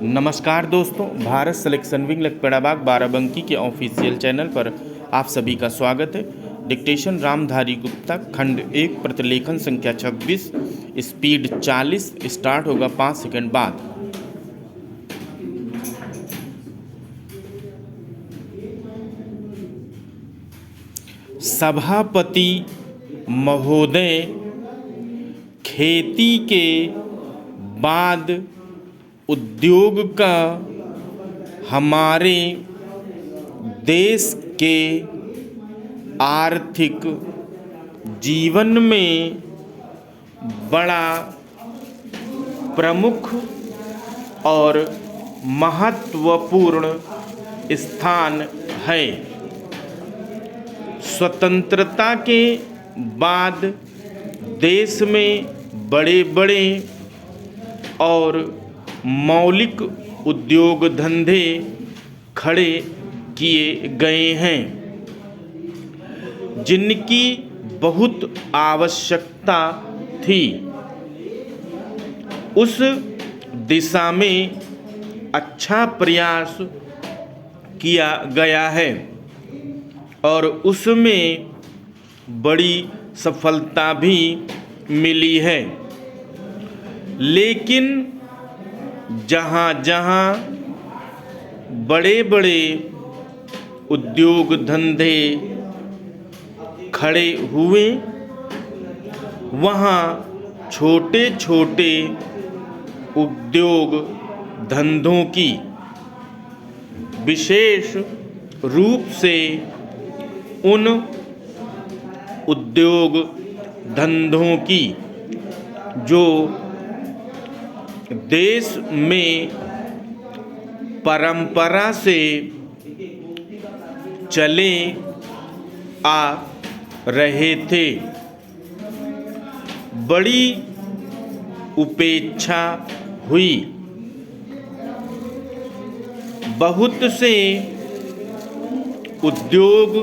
नमस्कार दोस्तों, Bharat selection wing लखपड़ाबाग Barabanki के ऑफिशियल चैनल पर आप सभी का स्वागत है। डिक्टेशन रामधारी गुप्ता, खंड 1, प्रतिलेखन संख्या 26, स्पीड 40। स्टार्ट होगा 5 सेकंड बाद। सभापति महोदय, खेती के बाद उद्योग का हमारे देश के आर्थिक जीवन में बड़ा प्रमुख और महत्वपूर्ण स्थान है। स्वतंत्रता के बाद देश में बड़े बड़े और मौलिक उद्योग धंधे खड़े किए गए हैं, जिनकी बहुत आवश्यकता थी। उस दिशा में अच्छा प्रयास किया गया है और उसमें बड़ी सफलता भी मिली है। लेकिन जहाँ जहाँ बड़े बड़े उद्योग धंधे खड़े हुए, वहाँ छोटे छोटे उद्योग धंधों की, विशेष रूप से उन उद्योग धंधों की जो देश में परंपरा से चले आ रहे थे, बड़ी उपेक्षा हुई। बहुत से उद्योग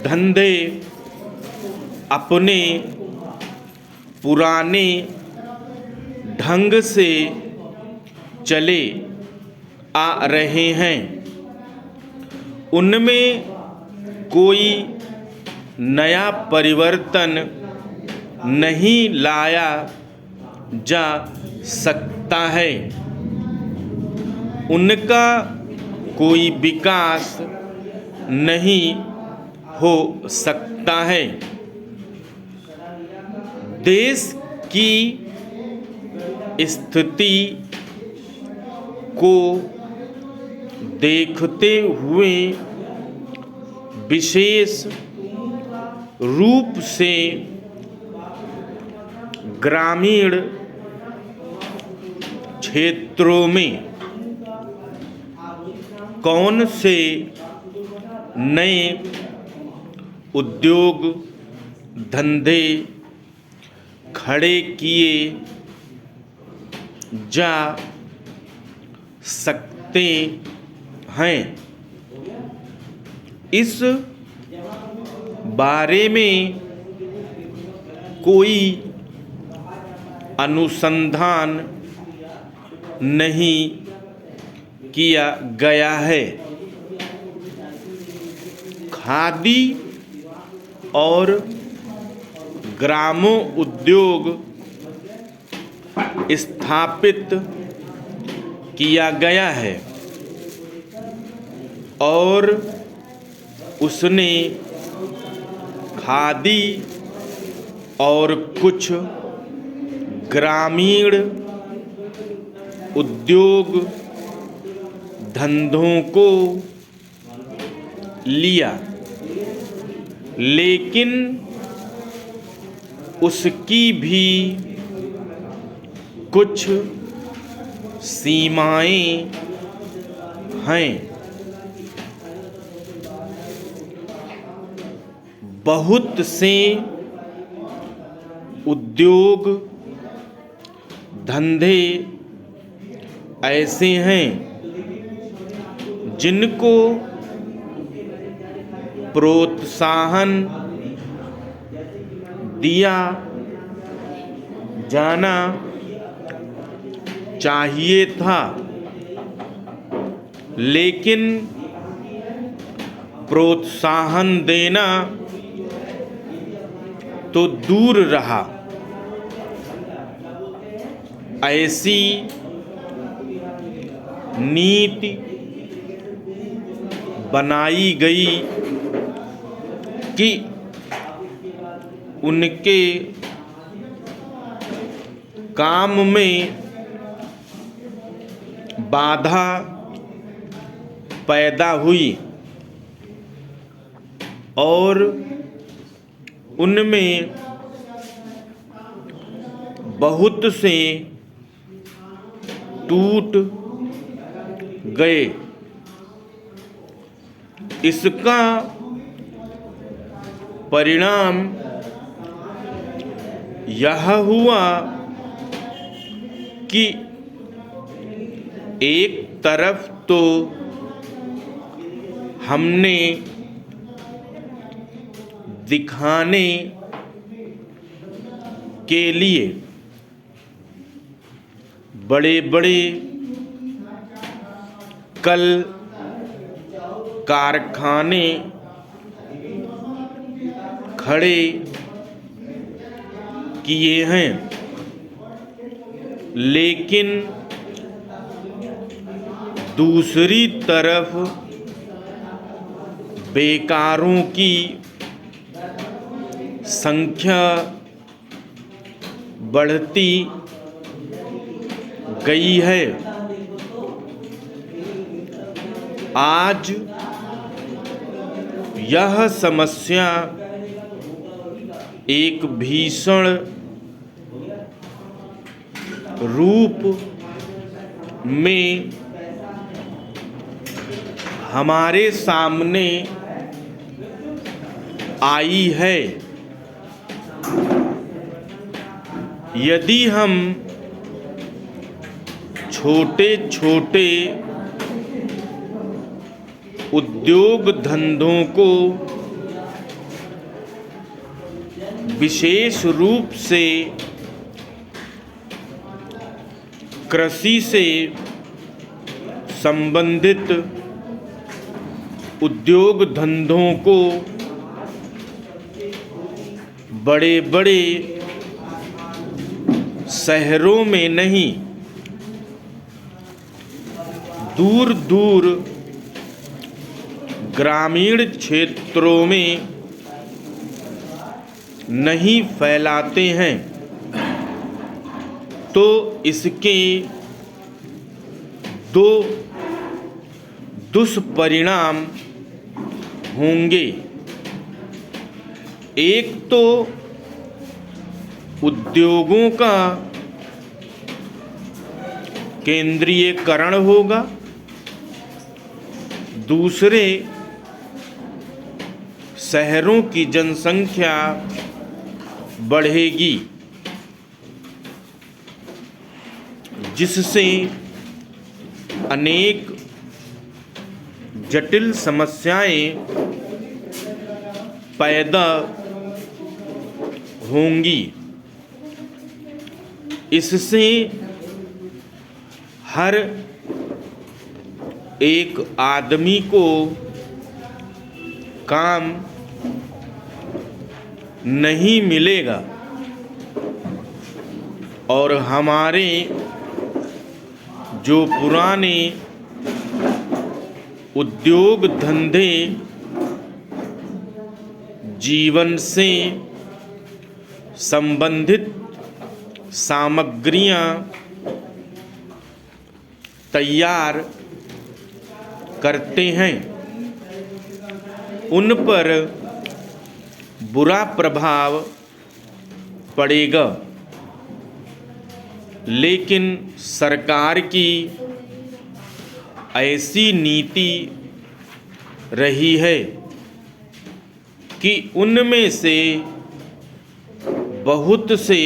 धंधे अपने पुराने ढंग से चले आ रहे हैं, उनमें कोई नया परिवर्तन नहीं लाया जा सकता है, उनका कोई विकास नहीं हो सकता है। देश की स्थिति को देखते हुए विशेष रूप से ग्रामीण क्षेत्रों में कौन से नए उद्योग धंधे खड़े किए जा सकते हैं, इस बारे में कोई अनुसंधान नहीं किया गया है। खादी और ग्रामो उद्योग स्थापित किया गया है और उसने खादी और कुछ ग्रामीण उद्योग धंधों को लिया, लेकिन उसकी भी कुछ सीमाएं हैं। बहुत से उद्योग धंधे ऐसे हैं जिनको प्रोत्साहन दिया जाना चाहिए था, लेकिन प्रोत्साहन देना तो दूर रहा। ऐसी नीति बनाई गई कि उनके काम में बाधा पैदा हुई और उनमें बहुत से टूट गए। इसका परिणाम यह हुआ कि एक तरफ तो हमने दिखाने के लिए बड़े बड़े कल कारखाने खड़े किए हैं, लेकिन दूसरी तरफ बेकारों की संख्या बढ़ती गई है। आज यह समस्या एक भीषण रूप में हमारे सामने आई है। यदि हम छोटे छोटे उद्योग धंधों को विशेष रूप से कृषि से संबंधित उद्योग धंधों को बड़े बड़े शहरों में नहीं, दूर दूर ग्रामीण क्षेत्रों में नहीं फैलाते हैं, तो इसके दो दुष्परिणाम होंगे। एक तो उद्योगों का केंद्रीयकरण होगा, दूसरे शहरों की जनसंख्या बढ़ेगी, जिससे अनेक जटिल समस्याएं पैदा होंगी। इससे हर एक आदमी को काम नहीं मिलेगा और हमारे जो पुराने उद्योग धंधे जीवन से संबंधित सामग्रियां तैयार करते हैं, उन पर बुरा प्रभाव पड़ेगा। लेकिन सरकार की ऐसी नीति रही है कि उनमें से बहुत से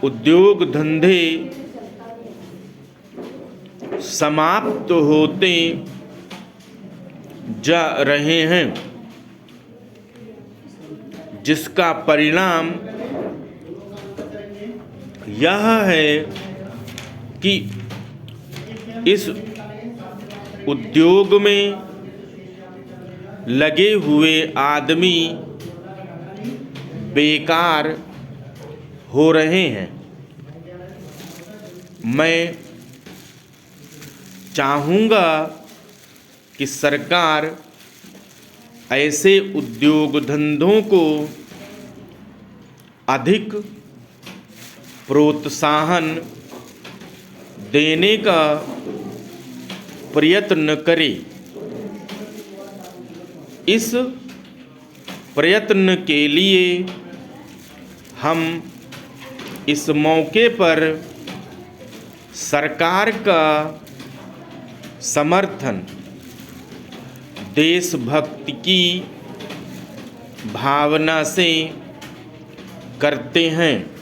उद्योग धंधे समाप्त होते जा रहे हैं, जिसका परिणाम यह है कि इस उद्योग में लगे हुए आदमी बेकार हो रहे हैं। मैं चाहूँगा कि सरकार ऐसे उद्योग धंधों को अधिक प्रोत्साहन देने का प्रयत्न करे। इस प्रयत्न के लिए हम इस मौके पर सरकार का समर्थन देशभक्ति की भावना से करते हैं।